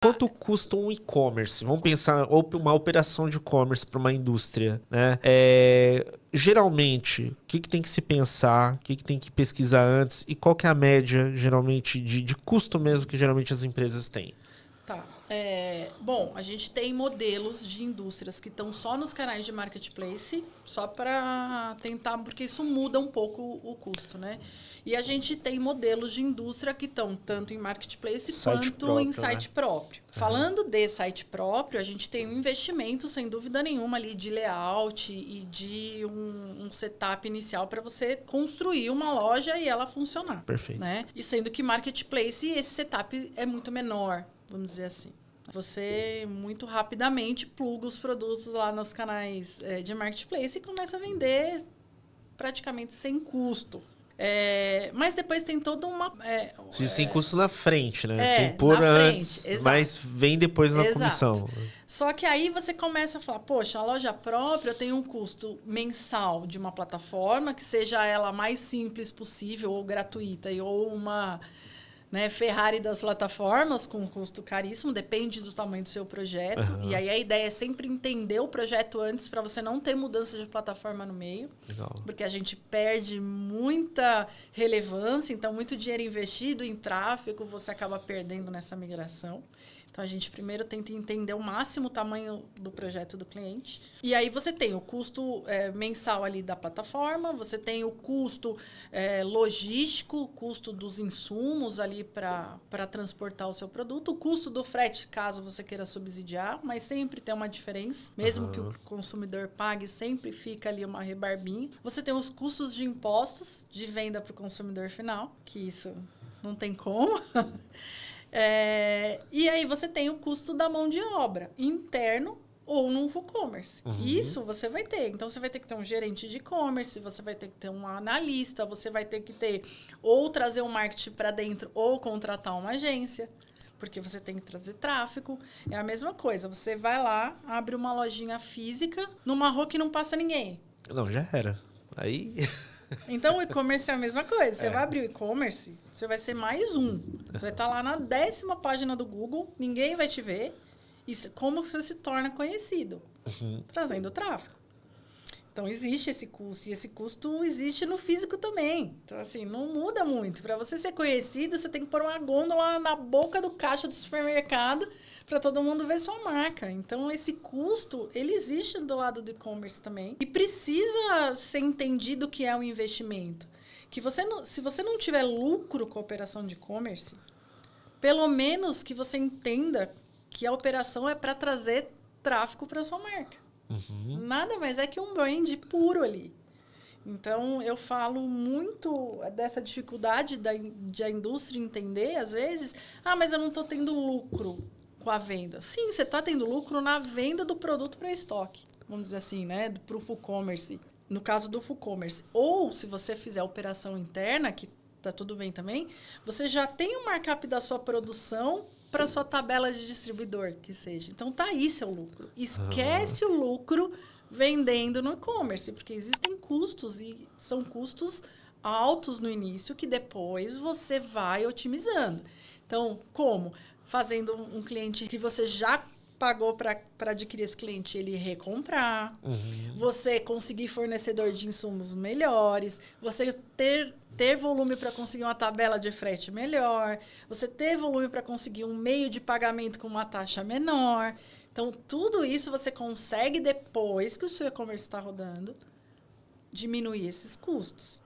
quanto custa um e-commerce? Vamos pensar uma operação de e-commerce para uma indústria, né? Geralmente, o que tem que se pensar, o que tem que pesquisar antes e qual que é a média, geralmente, de custo mesmo que geralmente as empresas têm? Tá. Bom, a gente tem modelos de indústrias que estão só nos canais de marketplace, só para tentar, porque isso muda um pouco o custo, né? E a gente tem modelos de indústria que estão tanto em marketplace quanto em site próprio. Falando de site próprio, a gente tem um investimento, sem dúvida nenhuma, ali de layout e de um setup inicial para você construir uma loja e ela funcionar. Perfeito. Né? E sendo que marketplace, esse setup é muito menor, vamos dizer assim. Você muito rapidamente pluga os produtos lá nos canais de marketplace e começa a vender praticamente sem custo. Mas depois tem toda uma... sem custo na frente, né? Sem pôr antes, frente, mas vem depois na comissão. Só que aí você começa a falar, poxa, a loja própria tem um custo mensal de uma plataforma, que seja ela mais simples possível, ou gratuita, ou uma... Né, Ferrari das plataformas, com um custo caríssimo, depende do tamanho do seu projeto. Uhum. E aí a ideia é sempre entender o projeto antes para você não ter mudança de plataforma no meio. Legal. Porque a gente perde muita relevância, então muito dinheiro investido em tráfego você acaba perdendo nessa migração. Então, a gente primeiro tenta entender o máximo o tamanho do projeto do cliente. E aí você tem o custo mensal ali da plataforma, você tem o custo logístico, o custo dos insumos ali para transportar o seu produto, o custo do frete, caso você queira subsidiar, mas sempre tem uma diferença. Mesmo que o consumidor pague, sempre fica ali uma rebarbinha. Você tem os custos de impostos de venda para o consumidor final, que isso não tem como. E aí você tem o custo da mão de obra, interno ou no e-commerce. Uhum. Isso você vai ter. Então, você vai ter que ter um gerente de e-commerce, você vai ter que ter um analista, você vai ter que ter ou trazer um marketing para dentro ou contratar uma agência, porque você tem que trazer tráfego. É a mesma coisa. Você vai lá, abre uma lojinha física numa rua que não passa ninguém. Não, já era. Aí... Então, o e-commerce é a mesma coisa. Você vai abrir o e-commerce, você vai ser mais um. Você vai estar lá na 10ª página do Google, ninguém vai te ver. E como você se torna conhecido? Uhum. Trazendo tráfego. Então, existe esse custo. E esse custo existe no físico também. Então, assim, não muda muito. Para você ser conhecido, você tem que pôr uma gôndola na boca do caixa do supermercado para todo mundo ver sua marca. Então, esse custo, ele existe do lado do e-commerce também. E precisa ser entendido o que é um investimento. Que se você não tiver lucro com a operação de e-commerce, pelo menos que você entenda que a operação é para trazer tráfego para a sua marca. Uhum. Nada mais é que um brand puro ali. Então, eu falo muito dessa dificuldade de a indústria entender, às vezes, mas eu não estou tendo lucro com a venda. Sim, você está tendo lucro na venda do produto para estoque, vamos dizer assim, né? Para o full commerce. No caso do full commerce. Ou, se você fizer operação interna, que está tudo bem também, você já tem o markup da sua produção para sua tabela de distribuidor, que seja. Então, tá aí seu lucro. Esquece o lucro vendendo no e-commerce, porque existem custos e são custos altos no início que depois você vai otimizando. Então, como? Fazendo um cliente que você já pagou para adquirir esse cliente, ele recomprar, você conseguir fornecedor de insumos melhores, você ter volume para conseguir uma tabela de frete melhor, você ter volume para conseguir um meio de pagamento com uma taxa menor. Então, tudo isso você consegue, depois que o seu e-commerce está rodando, diminuir esses custos.